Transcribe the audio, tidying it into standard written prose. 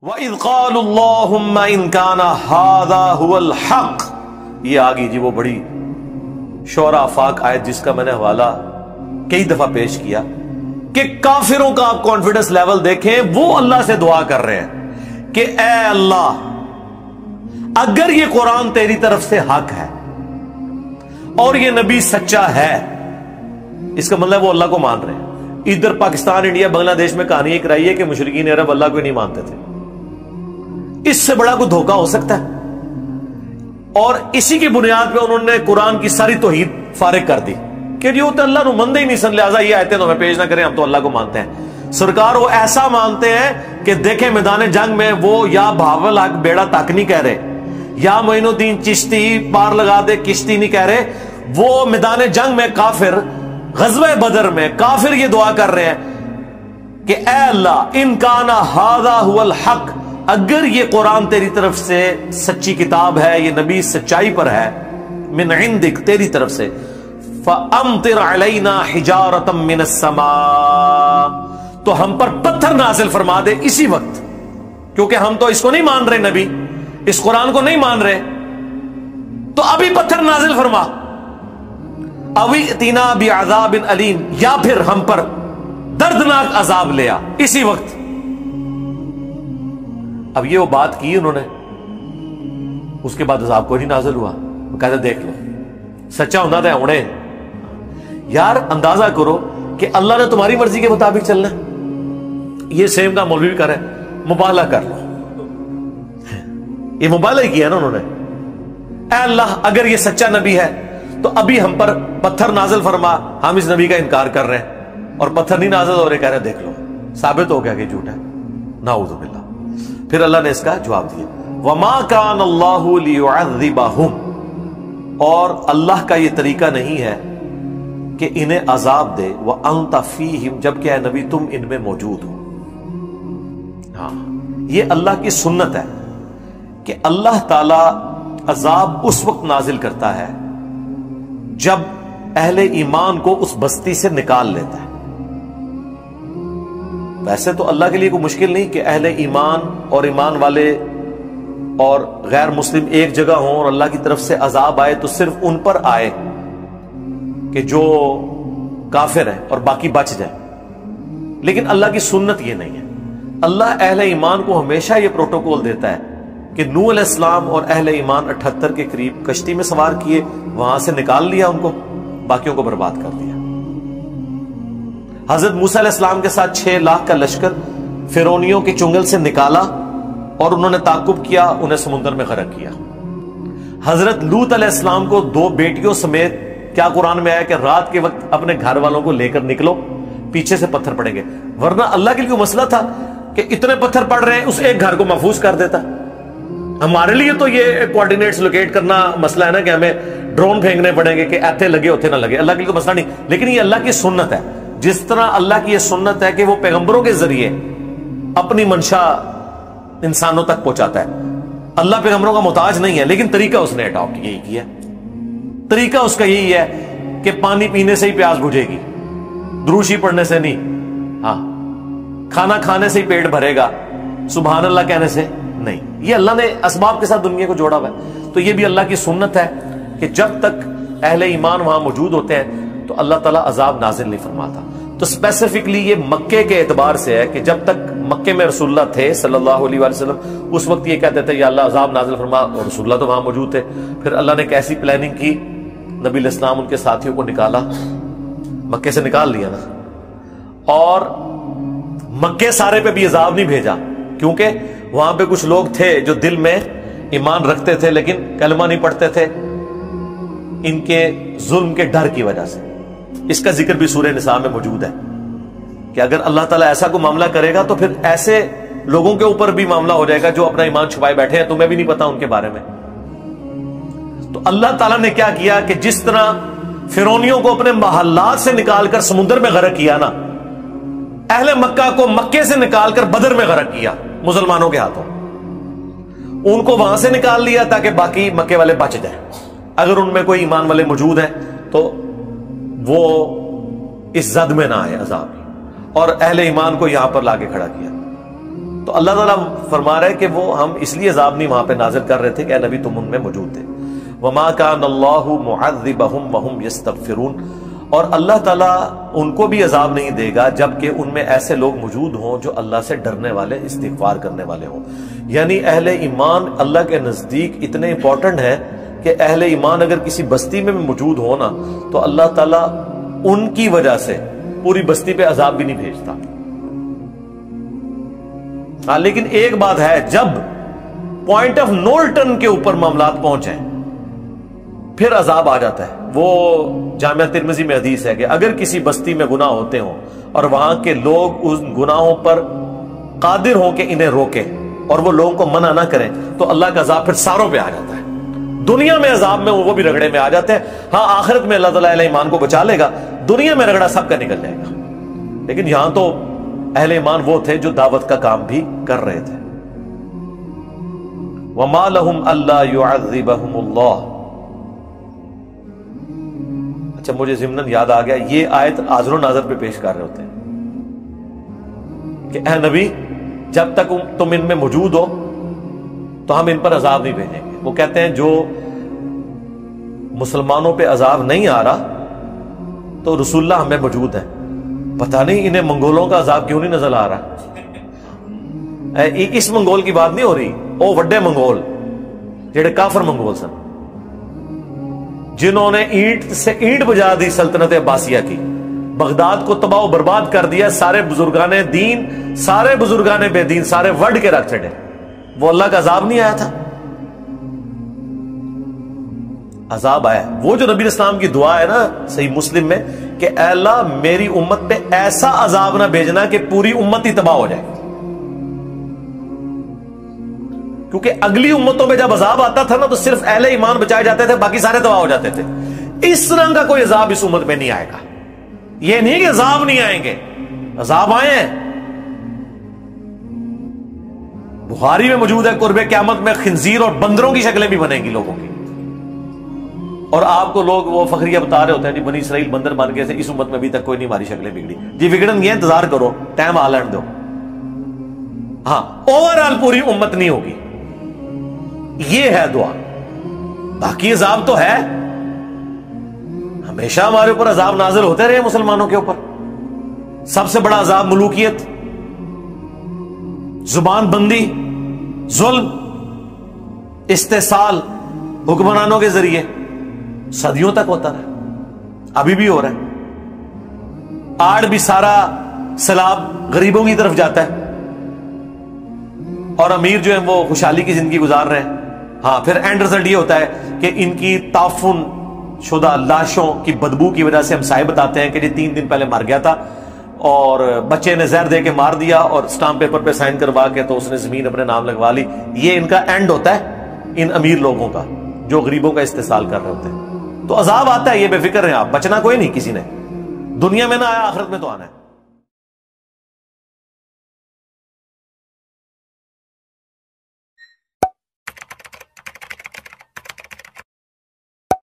وَإِذْ قَالُوا اللَّهُمَّ إِنْ كَانَ هَذَا هُوَ الْحَقُّ، یہ آگئی جی وہ بڑی شعراء آفاق آیت جس کا میں نے حوالہ کئی دفعہ پیش کیا کہ کافروں کا آپ کانفیڈنس لیول دیکھیں، وہ اللہ سے دعا کر رہے ہیں کہ اے اللہ اگر یہ قرآن تیری طرف سے حق ہے اور یہ نبی سچا ہے، اس کا مطلب وہ اللہ کو مان رہے ہیں۔ ادھر پاکستان، انڈیا، بنگلہ دیش میں کہانی ایک رہی ہے کہ مشرکین عرب اللہ کو نہیں مانتے تھے۔ اس سے بڑا کوئی دھوکہ ہو سکتا ہے؟ اور اسی کی بنیاد پہ انہوں نے قرآن کی ساری توحید فارغ کر دی کہ جو تو اللہ نو مندے ہی نہیں سن، لہٰذا یہ آیتیں تو ہمیں پیش نہ کریں، ہم تو اللہ کو مانتے ہیں۔ سرکار وہ ایسا مانتے ہیں کہ دیکھیں میدان جنگ میں وہ یا بھاول حق بیڑا تک نہیں کہہ رہے، یا معین الدین چشتی پار لگا دے کشتی نہیں کہہ رہے، وہ میدان جنگ میں کافر، غزوہ بدر میں کافر یہ دعا کر رہے ہیں کہ اے اللہ ان کان ھذا ھو الحق، اگر یہ قرآن تیری طرف سے سچی کتاب ہے، یہ نبی سچائی پر ہے، من عندک تیری طرف سے، فَأَمْطِرْ عَلَيْنَا حِجَارَةً مِّنَ السَّمَاءِ، تو ہم پر پتھر نازل فرما دے اسی وقت، کیونکہ ہم تو اس کو نہیں مان رہے، نبی اس قرآن کو نہیں مان رہے، تو ابھی پتھر نازل فرما، اوی اتینا بعذاب علیم، یا پھر ہم پر دردناک عذاب لیا اسی وقت۔ اب یہ وہ بات کی انہوں نے، اس کے بعد عذاب کوئی نہیں نازل ہوا، وہ کہتے دیکھ لو سچا ہونا تھا ہونے۔ یار اندازہ کرو کہ اللہ نے تمہاری مرضی کے مطابق چلنا ہے، یہ سیم کا مولوی کر رہے، مبالغہ کر لو، یہ مبالغہ کیا نا انہوں نے۔ اے اللہ اگر یہ سچا نبی ہے تو ابھی ہم پر پتھر نازل فرما، ہم اس نبی کا انکار کر رہے ہیں اور پتھر نہیں نازل ہو رہے، کہہ رہے دیکھ لو ثابت ہو گیا کہ جھوٹ ہے، نعوذ باللہ۔ پھر اللہ نے اس کا جواب دیا، وَمَا كَانَ اللَّهُ لِيُعَذِّبَهُمْ، اور اللہ کا یہ طریقہ نہیں ہے کہ انہیں عذاب دے، وَأَنْتَ فِيهِمْ، جبکہ اے نبی تم ان میں موجود ہو۔ ہاں یہ اللہ کی سنت ہے کہ اللہ تعالی عذاب اس وقت نازل کرتا ہے جب اہل ایمان کو اس بستی سے نکال لیتا ہے۔ ویسے تو اللہ کے لیے کوئی مشکل نہیں کہ اہل ایمان اور ایمان والے اور غیر مسلم ایک جگہ ہوں اور اللہ کی طرف سے عذاب آئے تو صرف ان پر آئے کہ جو کافر ہیں اور باقی بچ جائیں، لیکن اللہ کی سنت یہ نہیں ہے۔ اللہ اہل ایمان کو ہمیشہ یہ پروٹوکول دیتا ہے کہ نوح علیہ السلام اور اہل ایمان 78 کے قریب کشتی میں سوار کیے، وہاں سے نکال لیا ان کو، باقیوں کو برباد کر دیا۔ حضرت موسیٰ علیہ السلام کے ساتھ 6 لاکھ کا لشکر فرعونیوں کے چنگل سے نکالا اور انہوں نے تعاقب کیا، انہیں سمندر میں غرق کیا۔ حضرت لوط علیہ السلام کو 2 بیٹیوں سمیت، کیا قرآن میں آیا کہ رات کے وقت اپنے گھر والوں کو لے کر نکلو، پیچھے سے پتھر پڑیں گے، ورنہ اللہ کے لیے مسئلہ تھا کہ اتنے پتھر پڑ رہے ہیں، اس ایک گھر کو محفوظ کر دیتا۔ ہمارے لیے تو یہ کوارڈینیٹس لوکیٹ کرنا مسئلہ ہے نا کہ ہمیں ڈرون پھینکنے پڑیں گے کہ ایتھے لگے ہوتے نہ لگے، اللہ کے لیے تو مسئلہ نہیں، لیکن یہ اللہ کی سنت ہے۔ جس طرح اللہ کی یہ سنت ہے کہ وہ پیغمبروں کے ذریعے اپنی منشا انسانوں تک پہنچاتا ہے، اللہ پیغمبروں کا محتاج نہیں ہے، لیکن طریقہ اس نے اڈاپٹ یہی کیا، طریقہ اس کا یہی ہے کہ پانی پینے سے ہی پیاس بجھے گی، دروشی پڑھنے سے نہیں، ہاں کھانا کھانے سے ہی پیٹ بھرے گا، سبحان اللہ کہنے سے نہیں۔ یہ اللہ نے اسباب کے ساتھ دنیا کو جوڑا ہوا ہے، تو یہ بھی اللہ کی سنت ہے کہ جب تک اہل ایمان وہاں موجود ہوتے ہیں تو اللہ تعالیٰ عذاب نازل نہیں فرماتا۔ تو اسپیسیفکلی یہ مکے کے اعتبار سے ہے کہ جب تک مکے میں رسول اللہ تھے صلی اللہ علیہ وآلہ وسلم، اس وقت یہ کہتے تھے یا اللہ عذاب نازل فرما، اور رسول اللہ تو وہاں موجود تھے۔ پھر اللہ نے کیسی پلاننگ کی، نبی علیہ السلام ان کے ساتھیوں کو نکالا، مکے سے نکال لیا نا، اور مکے سارے پہ بھی عذاب نہیں بھیجا، کیونکہ وہاں پہ کچھ لوگ تھے جو دل میں ایمان رکھتے تھے لیکن کلمہ نہیں پڑھتے تھے، ان کے ظلم کے ڈر کی وجہ سے۔ اس کا ذکر بھی سورہ نساء میں موجود ہے کہ اگر اللہ تعالیٰ ایسا کوئی معاملہ کرے گا تو پھر ایسے لوگوں کے اوپر بھی معاملہ ہو جائے گا جو اپنا ایمان چھپائے بیٹھے ہیں، تمہیں بھی نہیں پتا ان کے بارے میں۔ تو اللہ تعالیٰ نے کیا کیا کہ جس طرح فرعونیوں کو اپنے محلات سے نکال کر سمندر میں غرق کیا نا، اہل مکہ کو مکے سے نکال کر بدر میں غرق کیا مسلمانوں کے ہاتھوں، ان کو وہاں سے نکال لیا تاکہ باقی مکے والے بچ جائیں، اگر ان میں کوئی ایمان والے موجود ہیں تو وہ اس زد میں نہ آئے عذاب، اور اہل ایمان کو یہاں پر لا کے کھڑا کیا۔ تو اللہ تعالیٰ فرما رہے کہ وہ ہم اس لیے عذاب نہیں وہاں پہ نازل کر رہے تھے کہ اے نبی تم ان میں موجود تھے. وما كان الله معذبهم وهم يستغفرون، اور اللہ تعالیٰ ان کو بھی عذاب نہیں دے گا جبکہ ان میں ایسے لوگ موجود ہوں جو اللہ سے ڈرنے والے، استغفار کرنے والے ہوں. یعنی اہل ایمان اللہ کے نزدیک اتنے امپورٹنٹ ہیں کہ اہل ایمان اگر کسی بستی میں موجود ہو نا تو اللہ تعالیٰ ان کی وجہ سے پوری بستی پہ عذاب بھی نہیں بھیجتا. ہاں لیکن ایک بات ہے، جب پوائنٹ آف نو ریٹرن کے اوپر معاملات پہنچیں پھر عذاب آ جاتا ہے. وہ جامعہ ترمذی میں حدیث ہے کہ اگر کسی بستی میں گناہ ہوتے ہوں اور وہاں کے لوگ ان گناہوں پر قادر ہوں کہ انہیں روکیں اور وہ لوگوں کو منع نہ کریں تو اللہ کا عذاب پھر ساروں پہ آ جاتا ہے. دنیا میں عذاب میں وہ بھی رگڑے میں آ جاتے ہیں. ہاں آخرت میں اللہ تعالیٰ اہل ایمان کو بچا لے گا، دنیا میں رگڑا سب کا نکل جائے گا. لیکن یہاں تو اہل ایمان وہ تھے جو دعوت کا کام بھی کر رہے تھے. وَمَا لَهُمْ أَلَّا يُعَذِّبَهُمُ اللَّهُ. اچھا مجھے ضمناً یاد آ گیا، یہ آیت حاضر و ناظر پہ پیش کر رہے ہوتے ہیں کہ اے نبی جب تک تم ان میں موجود ہو تو ہم ان پر عذاب نہیں بھیجیں گے. وہ کہتے ہیں جو مسلمانوں پہ عذاب نہیں آ رہا تو رسول اللہ ہمیں موجود ہے، پتہ نہیں انہیں منگولوں کا عذاب کیوں نہیں نظر آ رہا. اس منگول کی بات نہیں ہو رہی، وہ وڈے منگول جڑے کافر منگول سن، جنہوں نے اینٹ سے اینٹ بجا دی سلطنت عباسیہ کی، بغداد کو تباہ و برباد کر دیا، سارے بزرگان دین، سارے بزرگان بے دین سارے وڈ کے رکھ چھڑے. وہ اللہ کا عذاب نہیں آیا تھا؟ عذاب آیا. وہ جو نبی اسلام کی دعا ہے نا صحیح مسلم میں کہ اے اللہ میری امت پہ ایسا عذاب نہ بھیجنا کہ پوری امت ہی تباہ ہو جائے. کیونکہ اگلی امتوں میں جب عذاب آتا تھا نا تو صرف اہل ایمان بچائے جاتے تھے، باقی سارے تباہ ہو جاتے تھے. اس طرح کا کوئی عذاب اس امت میں نہیں آئے گا. یہ نہیں کہ عذاب نہیں آئیں گے، عذاب آئے ہیں. بخاری میں موجود ہے قرب قیامت میں خنزیر اور بندروں کی شکلیں بھی بنیں گی لوگوں کی. اور آپ کو لوگ وہ فخریہ بتا رہے ہوتے ہیں جی بنی اسرائیل بندر بن گئے تھے، اس امت میں ابھی تک کوئی نہیں ہماری شکلیں بگڑی. جی بگڑن گے، انتظار کرو، ٹائم آ لین دو. ہاں اوور آل پوری امت نہیں ہوگی. یہ ہے دعا. باقی عذاب تو ہے، ہمیشہ ہمارے اوپر عذاب نازل ہوتے رہے مسلمانوں کے اوپر. سب سے بڑا عذاب ملوکیت، زبان بندی، ظلم، استحصال حکمرانوں کے ذریعے صدیوں تک ہوتا رہا، ابھی بھی ہو رہا ہے. آج بھی سارا سیلاب غریبوں کی طرف جاتا ہے اور امیر جو ہیں وہ خوشحالی کی زندگی گزار رہے ہیں. ہاں پھر اینڈ رزلٹ یہ ہوتا ہے کہ ان کی تعفن شدہ لاشوں کی بدبو کی وجہ سے ہم سائے بتاتے ہیں کہ یہ 3 دن پہلے مر گیا تھا اور بچے نے زہر دے کے مار دیا اور اسٹامپ پیپر پہ سائن کروا کے تو اس نے زمین اپنے نام لگوا لی. یہ ان کا اینڈ ہوتا ہے ان امیر لوگوں کا جو غریبوں کا استحصال کر رہے ہوتے ہیں. تو عذاب آتا ہے، یہ بے فکر ہیں آپ، بچنا کوئی نہیں کسی نے. دنیا میں نہ آیا آخرت میں تو آنا ہے.